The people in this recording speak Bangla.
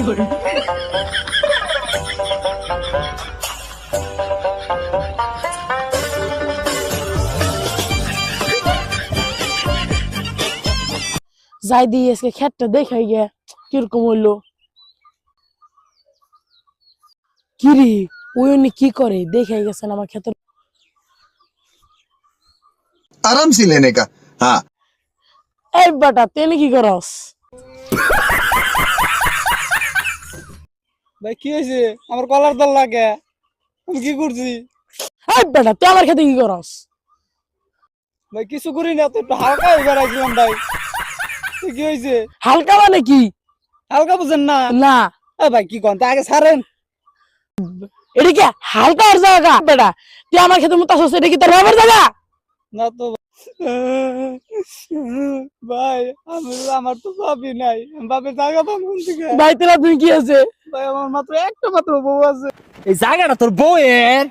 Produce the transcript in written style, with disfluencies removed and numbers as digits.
যাই দিয়ে আজকে ক্ষেতটা দেখাই গে কিরকম হইলো। কিরে ওই উনি কি করে দেখাই গেছেন আমার ক্ষেতের। आराम से लेने का। हाँ এই বেটা তেনে কি করস? ভাই কি হয়েছে? আমার কলার দল লাগে, আমি কি করছি? এই বেটা তুই আমার ক্ষেতে কি করস? ভাই কিছু করি না তো, একটু হালকা হয়ে বেড়াইছিলাম ভাই। কি হয়েছে? হালকা মানে কি? হালকা বুঝেন না? না ভাই কি কন, আগে ছাড়েন। এটা কি হালকা আর জায়গা? বেটা তুই আমার ক্ষেতের মতো আসছিস, এটা কি তোর বাবার জায়গা? না তো ভাই, আমার তো বাপই নাই, বাপের জায়গা পাবো কোন থেকে? ভাই তেলা তুই কি আছে? ভাই আমার মাত্র একটা মাত্র বউ আছে। এই জায়গাটা তোর বউয়ের?